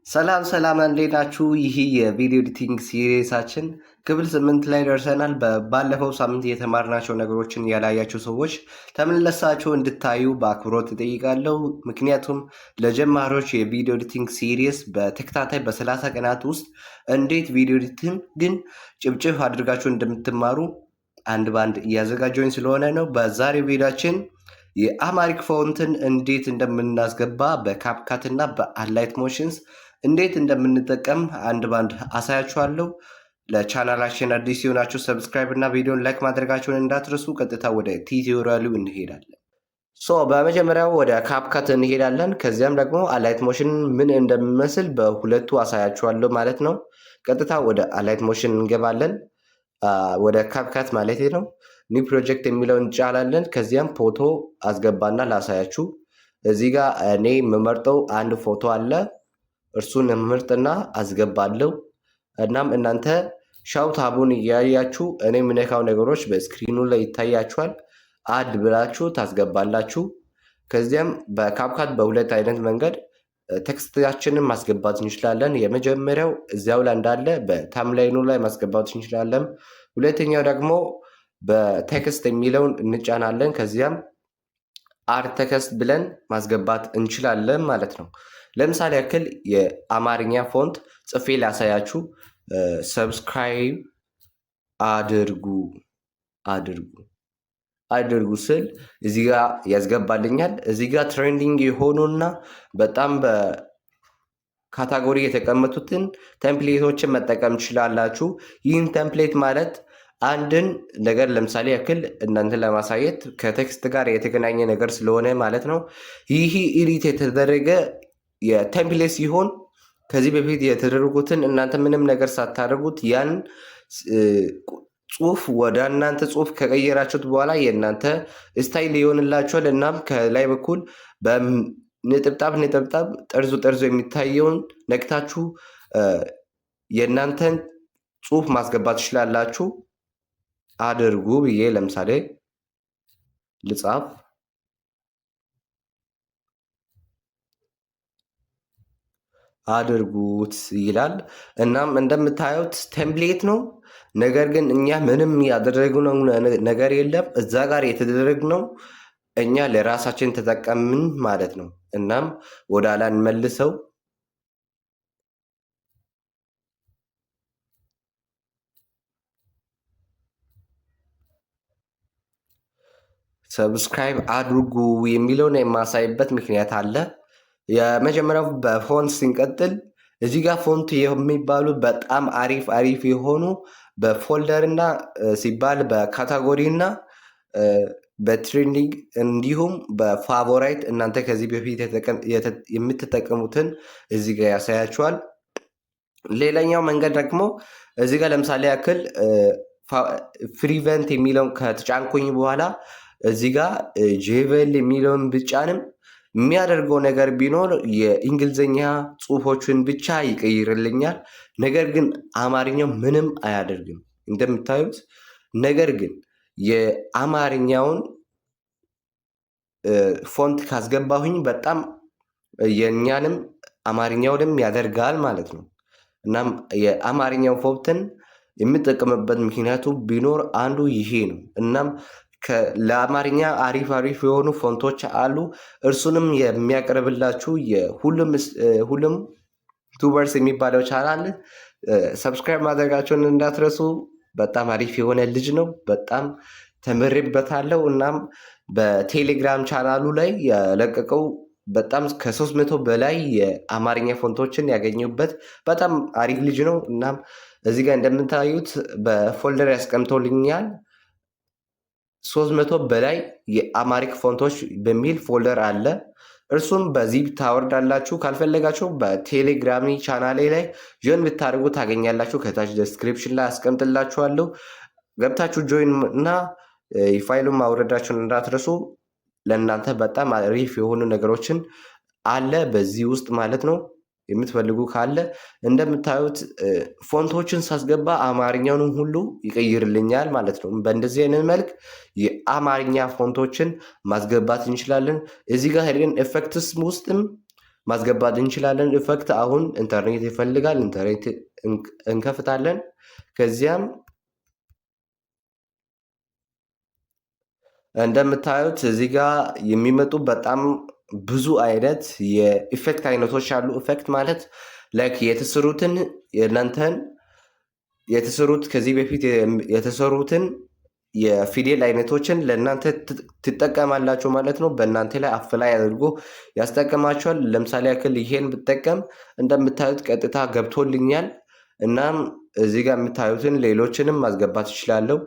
ሰላም ሰላም እንዴት ናችሁ? ይህ የቪዲዮ ኤዲቲንግ ሲሪሳችን ክፍል 8 ላይ ደርሰናል። ባለፈው ሳምንት የተማርናቸው ነገሮችን ያላያችሁ ሰዎች ተመልሳችሁ እንድታዩ በአክብሮት እጠይቃለሁ። ምክንያቱም ለጀማሪዎች የቪዲዮ ኤዲቲንግ ሲሪስ በተከታታይ በ30 ቀናት ውስጥ እንዴት ቪዲዮ ኤዲቲንግ ግን ጭብጭብ አድርጋችሁ እንደምትማሩ አንድ ባንድ እያዘጋጀኝ ስለሆነ ነው። በዛሬው ቪዲዮችን የአማሪክ ፎንትን እንዴት እንደምናስገባ በካፕካት እና በአላይት ሞሽንስ እንዴት እንደምንጠቀም አንድ ባንድ አሳያችኋለሁ። ለቻናላችን አዲስ ሲሆናችሁ ሰብስክራይብ እና ቪዲዮን ላይክ ማድረጋችሁን እንዳትረሱ። ቀጥታ ወደ ቲዩቶሪያሉ እንሄዳለን። በመጀመሪያው ወደ ካፕካት እንሄዳለን። ከዚያም ደግሞ አላይት ሞሽን ምን እንደሚመስል በሁለቱ አሳያችኋለሁ ማለት ነው። ቀጥታ ወደ አላይት ሞሽን እንገባለን። ወደ ካፕካት ማለት ነው። ኒው ፕሮጀክት የሚለውን እንጫናለን። ከዚያም ፎቶ አስገባና ላሳያችሁ። እዚህ ጋር እኔ የምመርጠው አንድ ፎቶ አለ። እርሱን ምርጥና አስገባለሁ። እናም እናንተ ሻው ታቡን እያያችሁ እኔ የምነካው ነገሮች በስክሪኑ ላይ ይታያችኋል። አድ ብላችሁ ታስገባላችሁ። ከዚያም በካፕካት በሁለት አይነት መንገድ ቴክስታችንን ማስገባት እንችላለን። የመጀመሪያው እዚያው ላይ እንዳለ በታምላይኑ ላይ ማስገባት እንችላለን። ሁለተኛው ደግሞ በቴክስት የሚለውን እንጫናለን። ከዚያም አድ ቴክስት ብለን ማስገባት እንችላለን ማለት ነው። ለምሳሌ ያክል የአማርኛ ፎንት ጽፌ ላሳያችሁ። ሰብስክራይብ አድርጉ ስል እዚህ ጋር ያስገባልኛል። እዚህ ጋር ትሬንዲንግ የሆኑና በጣም በካታጎሪ የተቀመጡትን ቴምፕሌቶችን መጠቀም ትችላላችሁ። ይህን ቴምፕሌት ማለት አንድን ነገር ለምሳሌ ያክል እናንተን ለማሳየት ከቴክስት ጋር የተገናኘ ነገር ስለሆነ ማለት ነው። ይህ ኢዲት የተደረገ የቴምፕሌት ሲሆን ከዚህ በፊት የተደረጉትን እናንተ ምንም ነገር ሳታደርጉት ያን ጽሁፍ ወደ እናንተ ጽሁፍ ከቀየራችሁት በኋላ የእናንተ ስታይል ይሆንላችኋል። እናም ከላይ በኩል በነጠብጣብ ጠርዙ የሚታየውን ነቅታችሁ የእናንተን ጽሁፍ ማስገባት ትችላላችሁ። አድርጉ ብዬ ለምሳሌ ልጻፍ። አድርጉት ይላል። እናም እንደምታዩት ቴምፕሌት ነው። ነገር ግን እኛ ምንም ያደረግነው ነገር የለም። እዛ ጋር የተደረግነው እኛ ለራሳችን ተጠቀምን ማለት ነው። እናም ወደ ኋላ እንመልሰው። ሰብስክራይብ አድርጉ የሚለውን የማሳይበት ምክንያት አለ። የመጀመሪያው በፎንት ሲንቀጥል እዚህ ጋር ፎንት የሚባሉ በጣም አሪፍ የሆኑ በፎልደር እና ሲባል በካታጎሪ እና በትሬንዲንግ እንዲሁም በፋቮራይት እናንተ ከዚህ በፊት የምትጠቀሙትን እዚህ ጋር ያሳያችኋል። ሌላኛው መንገድ ደግሞ እዚህ ጋር ለምሳሌ ያክል ፍሪቨንት የሚለውን ከተጫንኩኝ በኋላ እዚህ ጋር ጄቨል የሚለውን ብጫንም የሚያደርገው ነገር ቢኖር የእንግሊዝኛ ጽሁፎችን ብቻ ይቀይርልኛል። ነገር ግን አማርኛው ምንም አያደርግም እንደምታዩት። ነገር ግን የአማርኛውን ፎንት ካስገባሁኝ በጣም የእኛንም አማርኛውንም ያደርጋል ማለት ነው። እናም የአማርኛው ፎንትን የምጠቀምበት ምክንያቱ ቢኖር አንዱ ይሄ ነው። እናም ለአማርኛ አሪፍ የሆኑ ፎንቶች አሉ። እርሱንም የሚያቀርብላችሁ የሁሉም ቱበርስ የሚባለው ቻናል ሰብስክራይብ ማድረጋቸውን እንዳትረሱ። በጣም አሪፍ የሆነ ልጅ ነው። በጣም ተምሬበታለሁ። እናም በቴሌግራም ቻናሉ ላይ የለቀቀው በጣም ከ300 በላይ የአማርኛ ፎንቶችን ያገኙበት በጣም አሪፍ ልጅ ነው። እናም እዚህ ጋር እንደምታዩት በፎልደር ያስቀምጦልኛል። 300 በላይ የአማሪክ ፎንቶች በሚል ፎልደር አለ። እርሱም በዚህ ታወርዳላችሁ። ካልፈለጋችሁ በቴሌግራሚ ቻናሌ ላይ ጆይን ብታደርጉ ታገኛላችሁ። ከታች ዲስክሪፕሽን ላይ አስቀምጥላችኋለሁ። ገብታችሁ ጆይን እና ፋይሉን ማውረዳችሁን እንዳትረሱ። ለእናንተ በጣም አሪፍ የሆኑ ነገሮችን አለ በዚህ ውስጥ ማለት ነው። የምትፈልጉ ካለ እንደምታዩት ፎንቶችን ሳስገባ አማርኛውን ሁሉ ይቀይርልኛል ማለት ነው። በእንደዚህ አይነት መልክ የአማርኛ ፎንቶችን ማስገባት እንችላለን። እዚህ ጋር ሄደን ኤፌክትስ ውስጥም ማስገባት እንችላለን። ኢፌክት አሁን ኢንተርኔት ይፈልጋል። ኢንተርኔት እንከፍታለን። ከዚያም እንደምታዩት እዚህ ጋር የሚመጡ በጣም ብዙ አይነት የኢፌክት አይነቶች አሉ። ኢፌክት ማለት ላይክ የተሰሩትን የእናንተን የተሰሩት ከዚህ በፊት የተሰሩትን የፊደል አይነቶችን ለእናንተ ትጠቀማላችሁ ማለት ነው። በእናንተ ላይ አፍላይ አድርጎ ያስጠቀማችኋል። ለምሳሌ ያክል ይሄን ብጠቀም እንደምታዩት ቀጥታ ገብቶልኛል። እናም እዚህ ጋር የምታዩትን ሌሎችንም ማስገባት እችላለሁ።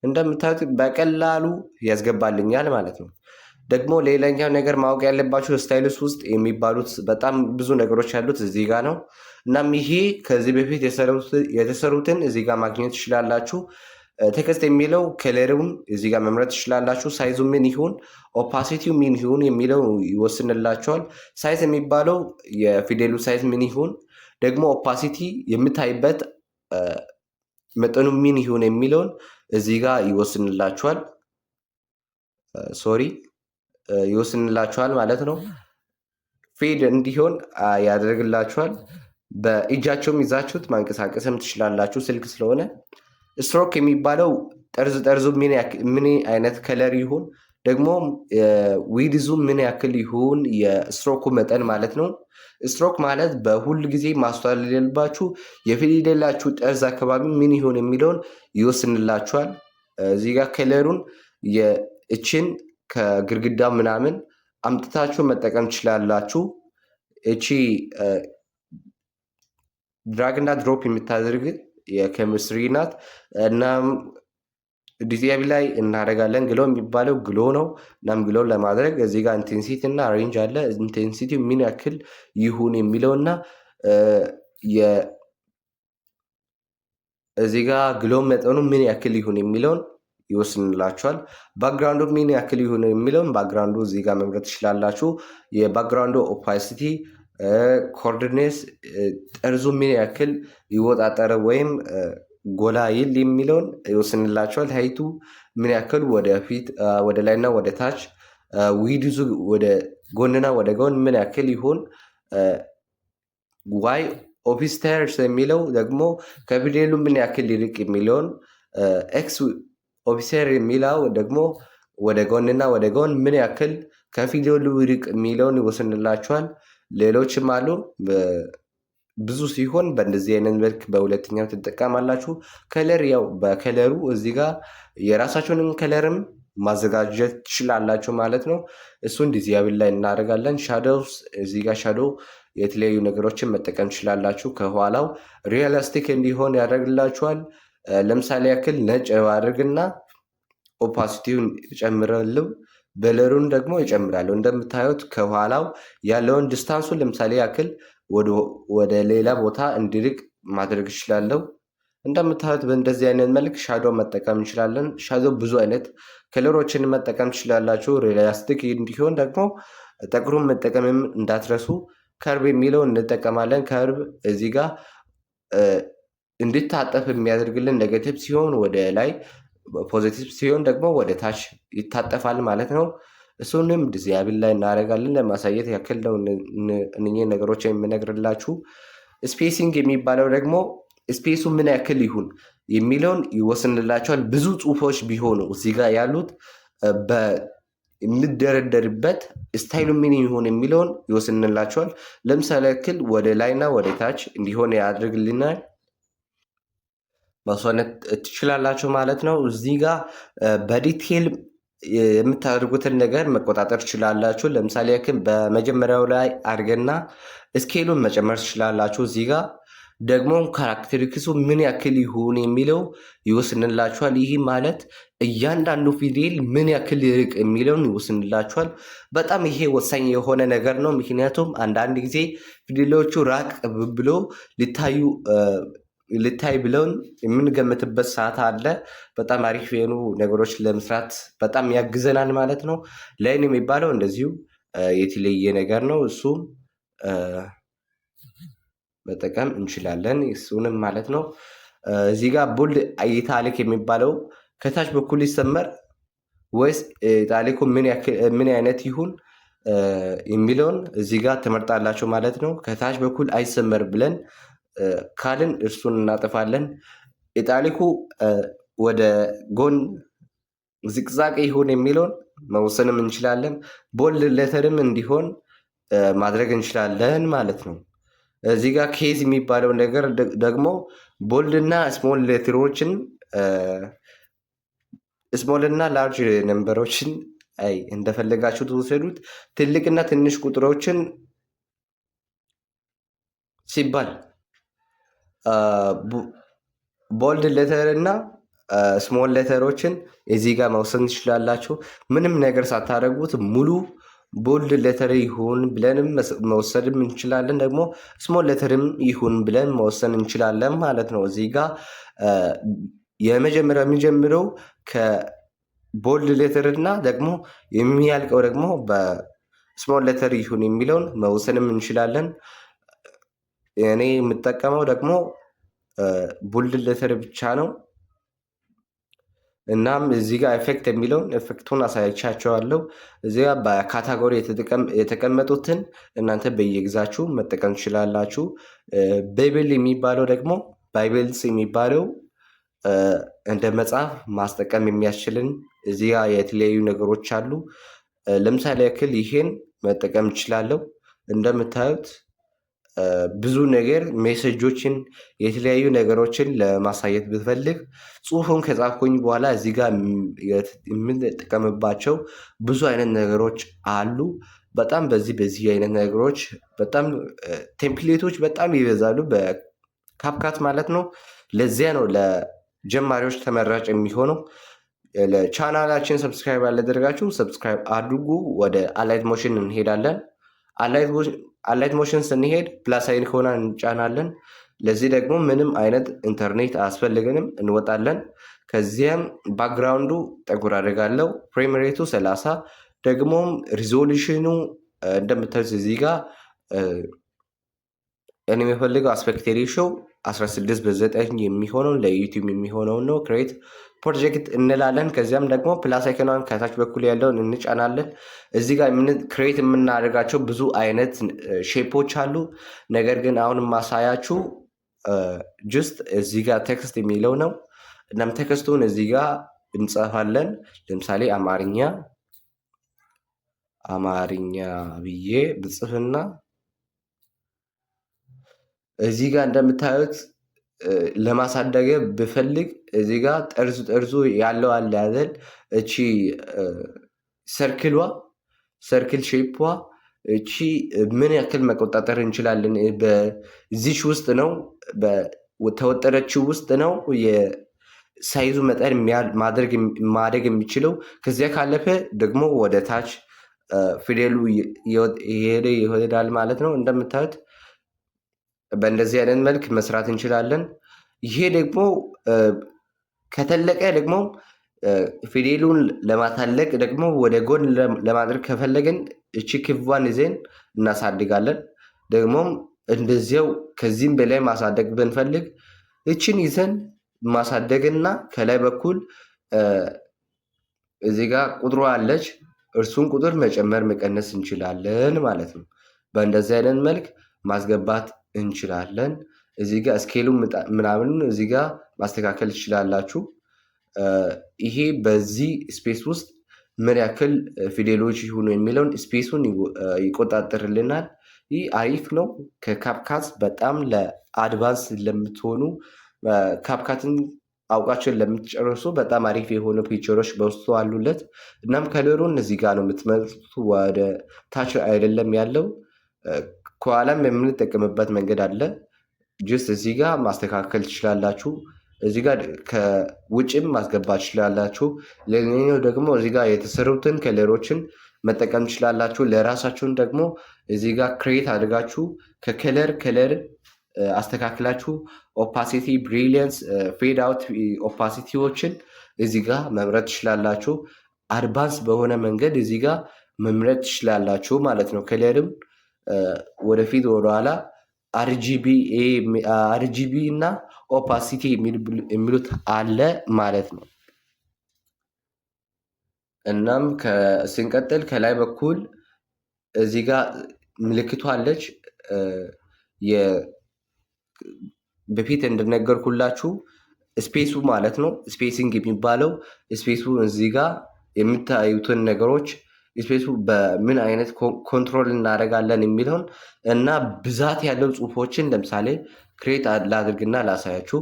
እንደምታዩት በቀላሉ ያስገባልኛል ማለት ነው። ደግሞ ሌላኛው ነገር ማወቅ ያለባችሁ ስታይልስ ውስጥ የሚባሉት በጣም ብዙ ነገሮች ያሉት እዚህ ጋር ነው። እናም ይሄ ከዚህ በፊት የተሰሩትን እዚህ ጋር ማግኘት ትችላላችሁ። ቴክስት የሚለው ከለሩን እዚህ ጋር መምረጥ ትችላላችሁ። ሳይዙ ምን ይሁን፣ ኦፓሲቲው ምን ይሁን የሚለው ይወስንላችኋል። ሳይዝ የሚባለው የፊደሉ ሳይዝ ምን ይሁን፣ ደግሞ ኦፓሲቲ የምታይበት መጠኑ ምን ይሁን የሚለውን እዚህ ጋር ይወስንላችኋል። ይወስንላችኋል ማለት ነው። ፌድ እንዲሆን ያደርግላችኋል። በእጃቸውም ይዛችሁት ማንቀሳቀስም ትችላላችሁ ስልክ ስለሆነ። ስትሮክ የሚባለው ጠርዙ ምን አይነት ከለር ይሁን፣ ደግሞ ዊድዙ ምን ያክል ይሁን፣ የስትሮኩ መጠን ማለት ነው። ስትሮክ ማለት በሁል ጊዜ ማስተዋል የሌለባችሁ የፊደላችሁ ጠርዝ አካባቢ ምን ይሁን የሚለውን ይወስንላችኋል። እዚህ ጋር ከለሩን እችን ከግድግዳ ምናምን አምጥታችሁ መጠቀም ትችላላችሁ። እቺ ድራግና ድሮፕ የምታደርግ የኬሚስትሪ ናት። እናም ዲዚያቢ ላይ እናደርጋለን። ግሎ የሚባለው ግሎ ነው። እናም ግሎ ለማድረግ እዚህ ጋር ኢንቴንሲቲ እና ሬንጅ አለ። ኢንቴንሲቲ ምን ያክል ይሁን የሚለው እና እዚህ ጋር ግሎ መጠኑ ምን ያክል ይሁን የሚለውን ይወስንላችኋል። ባክግራውንዱ ምን ያክል ይሁን የሚለውን ባክግራውንዱ እዚህ ጋር መምረጥ ትችላላችሁ። የባክግራውንዱ ኦፓሲቲ፣ ኮርዲኔስ፣ ጠርዙ ምን ያክል ይወጣጠረ ወይም ጎላ ይል የሚለውን ይወስንላችኋል። ሀይቱ ምን ያክል ወደፊት ወደ ላይና ወደ ታች፣ ዊድዙ ወደ ጎንና ወደ ጎን ምን ያክል ይሁን። ዋይ ኦፊስተርስ የሚለው ደግሞ ከፊደሉ ምን ያክል ይርቅ የሚለውን፣ ኤክስ ኦፊሰር የሚለው ደግሞ ወደ ጎንና ወደ ጎን ምን ያክል ከፊደሉ ይርቅ የሚለውን ይወስንላችኋል። ሌሎችም አሉ። ብዙ ሲሆን በእንደዚህ አይነት መልክ በሁለተኛው ትጠቀማላችሁ። ከለር ያው በከለሩ እዚህ ጋር የራሳችሁንም ከለርም ማዘጋጀት ትችላላችሁ ማለት ነው። እሱን ዲዛይን ላይ እናደርጋለን። ሻዶውስ እዚህ ጋር ሻዶ የተለያዩ ነገሮችን መጠቀም ትችላላችሁ። ከኋላው ሪያሊስቲክ እንዲሆን ያደርግላችኋል። ለምሳሌ ያክል ነጭ አድርግና ኦፓሲቲውን ጨምረልው በለሩን ደግሞ ይጨምራለሁ። እንደምታዩት ከኋላው ያለውን ዲስታንሱን ለምሳሌ ያክል ወደ ሌላ ቦታ እንዲርቅ ማድረግ እችላለሁ። እንደምታዩት በእንደዚህ አይነት መልክ ሻዶ መጠቀም እንችላለን። ሻዶ ብዙ አይነት ከለሮችን መጠቀም ትችላላችሁ። ሪያሊስቲክ እንዲሆን ደግሞ ጠቁሩን መጠቀምም እንዳትረሱ። ከርብ የሚለው እንጠቀማለን። ከርብ እዚህ ጋር እንዲታጠፍ የሚያደርግልን ኔጌቲቭ ሲሆን ወደ ላይ፣ ፖዚቲቭ ሲሆን ደግሞ ወደ ታች ይታጠፋል ማለት ነው። እሱንም ዲዛይን ላይ እናደርጋለን። ለማሳየት ያክል ነው እነኚህ ነገሮች የምነግርላችሁ። ስፔሲንግ የሚባለው ደግሞ ስፔሱ ምን ያክል ይሁን የሚለውን ይወስንላቸዋል። ብዙ ጽሁፎች ቢሆኑ እዚህ ጋር ያሉት የምደረደርበት ስታይሉ ምን ይሁን የሚለውን ይወስንላቸዋል። ለምሳሌ ያክል ወደ ላይና ወደ ታች እንዲሆን ያደርግልናል። ማስዋነት ትችላላችሁ ማለት ነው። እዚህ ጋር በዲቴል የምታደርጉትን ነገር መቆጣጠር ትችላላችሁ። ለምሳሌ ያክል በመጀመሪያው ላይ አድርገና ስኬሉን መጨመር ትችላላችሁ። እዚህ ጋር ደግሞ ካራክተሪክሱ ምን ያክል ይሁን የሚለው ይወስንላችኋል። ይህ ማለት እያንዳንዱ ፊደል ምን ያክል ይርቅ የሚለውን ይወስንላችኋል። በጣም ይሄ ወሳኝ የሆነ ነገር ነው። ምክንያቱም አንዳንድ ጊዜ ፊደሎቹ ራቅ ብሎ ልታይ ብለውን የምንገምትበት ሰዓት አለ። በጣም አሪፍ የሆኑ ነገሮች ለመስራት በጣም ያግዘናል ማለት ነው። ላይን የሚባለው እንደዚሁ የተለየ ነገር ነው። እሱም መጠቀም እንችላለን። እሱንም ማለት ነው። እዚህ ጋር ቦልድ ኢታሊክ የሚባለው ከታች በኩል ይሰመር ወይስ ኢታሊኩ ምን አይነት ይሁን የሚለውን እዚህ ጋር ትመርጣላችሁ ማለት ነው። ከታች በኩል አይሰመር ብለን ካልን እርሱን እናጠፋለን። ኢጣሊኩ ወደ ጎን ዝቅዛቅ ይሁን የሚለውን መወሰንም እንችላለን። ቦልድ ሌተርም እንዲሆን ማድረግ እንችላለን ማለት ነው። እዚህ ጋር ኬዝ የሚባለው ነገር ደግሞ ቦልድ እና ስሞል ሌተሮችን ስሞል እና ላርጅ ነምበሮችን እንደፈለጋችሁ ትወሰዱት። ትልቅና ትንሽ ቁጥሮችን ሲባል ቦልድ ሌተር እና ስሞል ሌተሮችን እዚህ ጋር መውሰድ ትችላላችሁ። ምንም ነገር ሳታደርጉት ሙሉ ቦልድ ሌተር ይሁን ብለንም መወሰድም እንችላለን። ደግሞ ስሞል ሌተርም ይሁን ብለን መወሰን እንችላለን ማለት ነው። እዚህ ጋር የመጀመሪያው የሚጀምረው ከቦልድ ሌተር እና ደግሞ የሚያልቀው ደግሞ በስሞል ሌተር ይሁን የሚለውን መወሰንም እንችላለን። እኔ የምጠቀመው ደግሞ ቦልድ ሌተር ብቻ ነው። እናም እዚህ ጋር ኤፌክት የሚለውን ኤፌክቱን አሳያቻቸዋለሁ። እዚህ ጋር በካታጎሪ የተቀመጡትን እናንተ በየግዛችሁ መጠቀም ትችላላችሁ። ባይብል የሚባለው ደግሞ ባይብልስ የሚባለው እንደ መጽሐፍ ማስጠቀም የሚያስችልን እዚህ ጋር የተለያዩ ነገሮች አሉ። ለምሳሌ ያክል ይሄን መጠቀም እችላለሁ። እንደምታዩት ብዙ ነገር ሜሴጆችን የተለያዩ ነገሮችን ለማሳየት ብትፈልግ ጽሁፉን ከጻፍኩኝ በኋላ እዚህ ጋር የምንጠቀምባቸው ብዙ አይነት ነገሮች አሉ። በጣም በዚህ አይነት ነገሮች በጣም ቴምፕሌቶች በጣም ይበዛሉ በካፕካት ማለት ነው። ለዚያ ነው ለጀማሪዎች ተመራጭ የሚሆነው። ለቻናላችን ሰብስክራይብ ያላደረጋችሁ ሰብስክራይብ አድርጉ። ወደ አላይት ሞሽን እንሄዳለን። አላይት ሞሽን ስንሄድ ፕላስ አይን ከሆነ እንጫናለን። ለዚህ ደግሞ ምንም አይነት ኢንተርኔት አያስፈልገንም። እንወጣለን። ከዚያም ባክግራውንዱ ጠጉር አደርጋለሁ። ፍሬም ሬቱ 30 ደግሞም ሪዞሉሽኑ እንደምታዩት እዚህ ጋር እኔ የምፈልገው አስፔክት ሬሽዮ 16:9 የሚሆነውን ለዩቲዩብ የሚሆነውን ነው። ክሬት ፕሮጀክት እንላለን። ከዚያም ደግሞ ፕላስ አይከኗን ከታች በኩል ያለውን እንጫናለን። እዚህ ጋር ክሬት የምናደርጋቸው ብዙ አይነት ሼፖች አሉ። ነገር ግን አሁን ማሳያችሁ ጅስት እዚህ ጋር ቴክስት የሚለው ነው። እናም ቴክስቱን እዚህ ጋር እንጽፋለን። ለምሳሌ አማርኛ ብዬ ብጽፍና እዚህ ጋር እንደምታዩት ለማሳደግ ብፈልግ እዚህ ጋር ጠርዙ ያለው አለ አይደል? እቺ ሰርክል ሼፕዋ እቺ ምን ያክል መቆጣጠር እንችላለን? በዚች ውስጥ ነው ተወጠረችው ውስጥ ነው የሳይዙ መጠን ማድረግ የሚችለው። ከዚያ ካለፈ ደግሞ ወደ ታች ፊደሉ ይሄዳል ማለት ነው። እንደምታዩት በእንደዚህ አይነት መልክ መስራት እንችላለን። ይሄ ደግሞ ከተለቀ ደግሞ ፊደሉን ለማታለቅ ደግሞ ወደ ጎን ለማድረግ ከፈለግን እቺ ክቧን ይዘን እናሳድጋለን። ደግሞም እንደዚያው ከዚህም በላይ ማሳደግ ብንፈልግ እችን ይዘን ማሳደግና ከላይ በኩል እዚህ ጋር ቁጥሯ አለች። እርሱን ቁጥር መጨመር መቀነስ እንችላለን ማለት ነው። በእንደዚህ አይነት መልክ ማስገባት እንችላለን። እዚህ ጋር ስኬሉ ምናምን እዚህ ጋር ማስተካከል ትችላላችሁ። ይሄ በዚህ ስፔስ ውስጥ ምን ያክል ፊደሎች ይሁኑ የሚለውን ስፔሱን ይቆጣጠርልናል። ይህ አሪፍ ነው። ከካፕካት በጣም ለአድቫንስ ለምትሆኑ ካፕካትን አውቃቸውን ለምትጨርሱ በጣም አሪፍ የሆኑ ፊቸሮች በውስጡ አሉለት። እናም ከለሩን እዚህ ጋር ነው የምትመርጡት፣ ወደ ታች አይደለም ያለው። ከኋላም የምንጠቀምበት መንገድ አለ። ጅስት እዚህ ጋር ማስተካከል ትችላላችሁ። እዚህ ጋር ከውጭም ማስገባት ትችላላችሁ። ሌላኛው ደግሞ እዚህ ጋር የተሰሩትን ከለሮችን መጠቀም ትችላላችሁ። ለራሳችሁን ደግሞ እዚህ ጋር ክሬት አድርጋችሁ ከከለር አስተካክላችሁ ኦፓሲቲ፣ ብሪሊየንስ፣ ፌድ አውት ኦፓሲቲዎችን እዚህ ጋር መምረጥ ትችላላችሁ። አድቫንስ በሆነ መንገድ እዚህ ጋር መምረጥ ትችላላችሁ ማለት ነው። ከለርም ወደፊት ወደኋላ አርጂቢ እና ኦፓሲቲ የሚሉት አለ ማለት ነው። እናም ስንቀጥል ከላይ በኩል እዚህ ጋር ምልክቷ አለች። በፊት እንደነገርኩላችሁ ስፔሱ ማለት ነው። ስፔሲንግ የሚባለው ስፔሱ እዚህ ጋር የምታዩትን ነገሮች ስፔሱ በምን አይነት ኮንትሮል እናደርጋለን የሚለውን እና ብዛት ያለው ጽሁፎችን ለምሳሌ ክሬት ላድርግና ላሳያችሁ።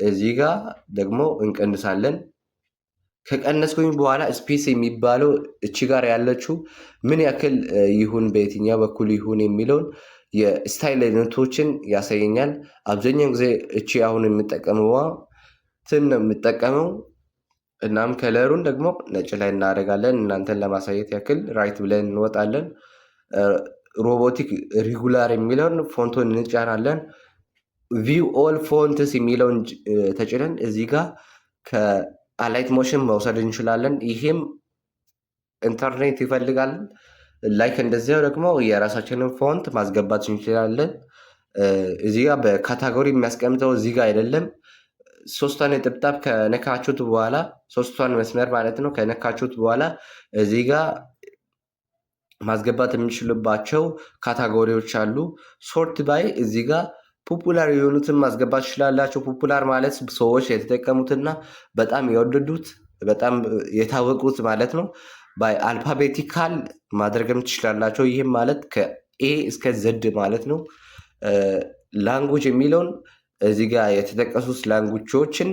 እዚህ ጋር ደግሞ እንቀንሳለን። ከቀነስኩኝ በኋላ ስፔስ የሚባለው እቺ ጋር ያለችው ምን ያክል ይሁን በየትኛው በኩል ይሁን የሚለውን የስታይል አይነቶችን ያሳየኛል። አብዛኛው ጊዜ እቺ አሁን የምጠቀመዋ ትን ነው የምጠቀመው። እናም ከለሩን ደግሞ ነጭ ላይ እናደርጋለን። እናንተን ለማሳየት ያክል ራይት ብለን እንወጣለን። ሮቦቲክ ሪጉላር የሚለውን ፎንቱን እንጫናለን። ቪው ኦል ፎንትስ የሚለውን ተጭነን እዚህ ጋር ከአላይት ሞሽን መውሰድ እንችላለን። ይሄም ኢንተርኔት ይፈልጋል። ላይክ እንደዚያው ደግሞ የራሳችንን ፎንት ማስገባት እንችላለን። እዚህ ጋር በካታጎሪ የሚያስቀምጠው እዚህ ጋር አይደለም። ሶስቷን ነጠብጣብ ከነካችሁት በኋላ ሶስቷን መስመር ማለት ነው ከነካችሁት በኋላ እዚህ ጋር ማስገባት የሚችልባቸው ካታጎሪዎች አሉ። ሶርት ባይ እዚህ ጋር ፖፑላር የሆኑትን ማስገባት ትችላላቸው። ፖፑላር ማለት ሰዎች የተጠቀሙትና በጣም የወደዱት በጣም የታወቁት ማለት ነው። ባይ አልፋቤቲካል ማድረግም ትችላላቸው። ይህም ማለት ከኤ እስከ ዘድ ማለት ነው። ላንጉጅ የሚለውን እዚህ ጋር የተጠቀሱት ላንጉጆችን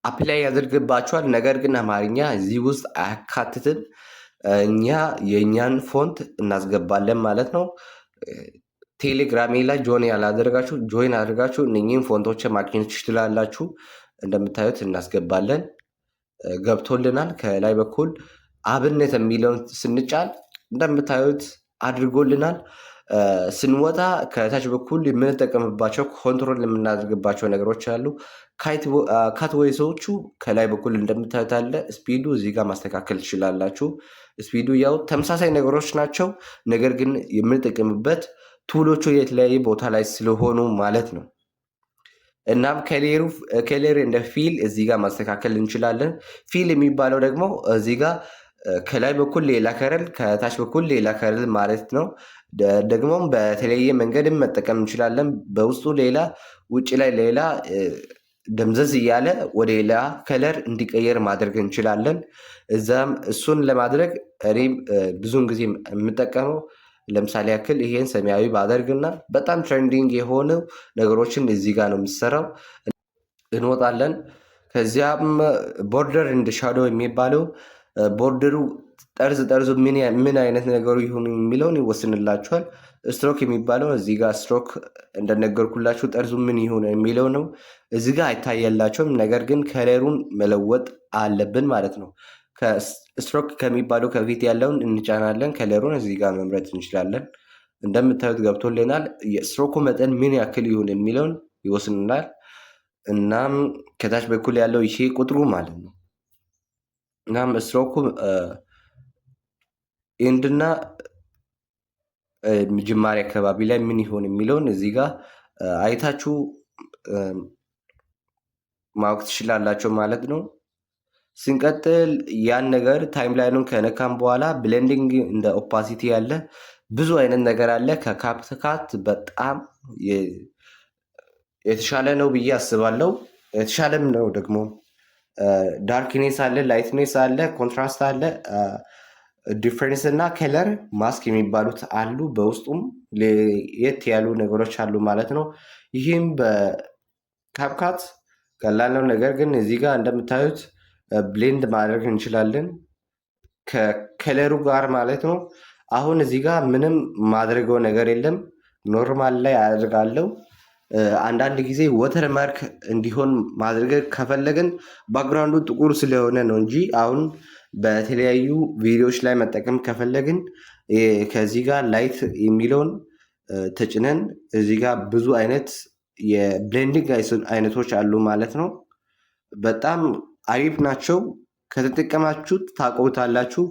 አፕላይ ያደርግባቸዋል። ነገር ግን አማርኛ እዚህ ውስጥ አያካትትም። እኛ የእኛን ፎንት እናስገባለን ማለት ነው። ቴሌግራሜ ላይ ጆይን ያላደረጋችሁ ጆይን አድርጋችሁ እነኚህን ፎንቶችን ማግኘት ትችላላችሁ። እንደምታዩት እናስገባለን። ገብቶልናል። ከላይ በኩል አብነት የሚለውን ስንጫን እንደምታዩት አድርጎልናል። ስንወጣ ከታች በኩል የምንጠቀምባቸው ኮንትሮል የምናደርግባቸው ነገሮች አሉ። ካትዌይሶቹ ከላይ በኩል እንደምታዩት አለ። ስፒዱ እዚህ ጋር ማስተካከል ትችላላችሁ። ስፒዱ ያው ተመሳሳይ ነገሮች ናቸው። ነገር ግን የምንጠቀምበት ቱሎቹ የተለያየ ቦታ ላይ ስለሆኑ ማለት ነው። እናም ከሌር እንደ ፊል እዚህ ጋር ማስተካከል እንችላለን። ፊል የሚባለው ደግሞ እዚህ ጋር ከላይ በኩል ሌላ ከረል ከታች በኩል ሌላ ከረል ማለት ነው። ደግሞም በተለየ መንገድም መጠቀም እንችላለን። በውስጡ ሌላ ውጭ ላይ ሌላ ደምዘዝ እያለ ወደ ሌላ ከለር እንዲቀየር ማድረግ እንችላለን። እዛም እሱን ለማድረግ እኔም ብዙውን ጊዜ የምጠቀመው ለምሳሌ ያክል ይሄን ሰማያዊ ባደርግና በጣም ትሬንዲንግ የሆኑ ነገሮችን እዚህ ጋር ነው የምሰራው። እንወጣለን። ከዚያም ቦርደር እንደ ሻዶ የሚባለው ቦርደሩ ጠርዙ ምን አይነት ነገሩ ይሁን የሚለውን ይወስንላችኋል። ስትሮክ የሚባለው እዚህ ጋር ስትሮክ እንደነገርኩላችሁ ጠርዙ ምን ይሁን የሚለው ነው። እዚህ ጋር አይታየላቸውም። ነገር ግን ከለሩን መለወጥ አለብን ማለት ነው። ስትሮክ ከሚባለው ከፊት ያለውን እንጫናለን። ከለሩን እዚህ ጋር መምረጥ እንችላለን። እንደምታዩት ገብቶልናል። የስትሮኩ መጠን ምን ያክል ይሁን የሚለውን ይወስንናል። እናም ከታች በኩል ያለው ይሄ ቁጥሩ ማለት ነው። እናም ስትሮኩ ኤንድና ጅማሬ አካባቢ ላይ ምን ይሆን የሚለውን እዚህ ጋር አይታችሁ ማወቅ ትችላላችሁ ማለት ነው። ስንቀጥል ያን ነገር ታይም ላይኑን ከነካም በኋላ ብሌንዲንግ እንደ ኦፓሲቲ ያለ ብዙ አይነት ነገር አለ። ከካፕካት በጣም የተሻለ ነው ብዬ አስባለሁ። የተሻለም ነው ደግሞ። ዳርክኔስ አለ፣ ላይትኔስ አለ፣ ኮንትራስት አለ፣ ዲፍረንስ እና ከለር ማስክ የሚባሉት አሉ። በውስጡም ለየት ያሉ ነገሮች አሉ ማለት ነው። ይህም በካፕካት ቀላል ነው። ነገር ግን እዚህ ጋር እንደምታዩት ብሌንድ ማድረግ እንችላለን ከከለሩ ጋር ማለት ነው። አሁን እዚህ ጋር ምንም ማድረገው ነገር የለም። ኖርማል ላይ አደርጋለሁ። አንዳንድ ጊዜ ወተር ማርክ እንዲሆን ማድረግ ከፈለግን ባክግራውንዱ ጥቁር ስለሆነ ነው እንጂ አሁን በተለያዩ ቪዲዮዎች ላይ መጠቀም ከፈለግን ከዚህ ጋር ላይት የሚለውን ተጭነን እዚህ ጋር ብዙ አይነት የብሌንዲንግ አይነቶች አሉ ማለት ነው። በጣም አሪፍ ናቸው። ከተጠቀማችሁት ታውቁታላችሁ።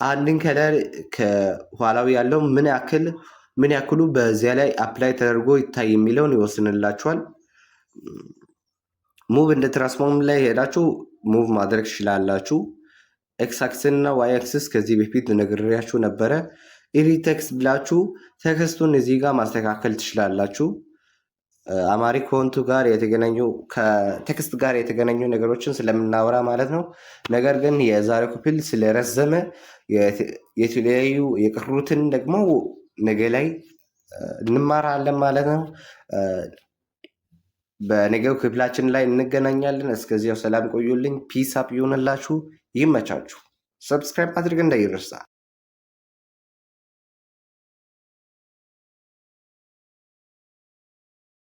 አንድን ከለር ከኋላው ያለው ምን ያክሉ በዚያ ላይ አፕላይ ተደርጎ ይታይ የሚለውን ይወስንላችኋል። ሙቭ እንደ ትራንስፎርም ላይ ሄዳችሁ ሙቭ ማድረግ ትችላላችሁ። ኤክስ አክሲስ እና ዋይ አክሲስ ከዚህ በፊት ነግሬያችሁ ነበረ። ኢዲት ቴክስት ብላችሁ ቴክስቱን እዚህ ጋር ማስተካከል ትችላላችሁ። አማሪክ ፎንቱ ጋር የተገናኙ ከቴክስት ጋር የተገናኙ ነገሮችን ስለምናወራ ማለት ነው። ነገር ግን የዛሬው ክፍል ስለረዘመ የተለያዩ የቀሩትን ደግሞ ነገ ላይ እንማራለን ማለት ነው። በነገው ክፍላችን ላይ እንገናኛለን። እስከዚያው ሰላም ቆዩልኝ። ፒስ አፕ ይሆንላችሁ። ይመቻችሁ። ሰብስክራይብ ማድረግ እንዳይረሳ።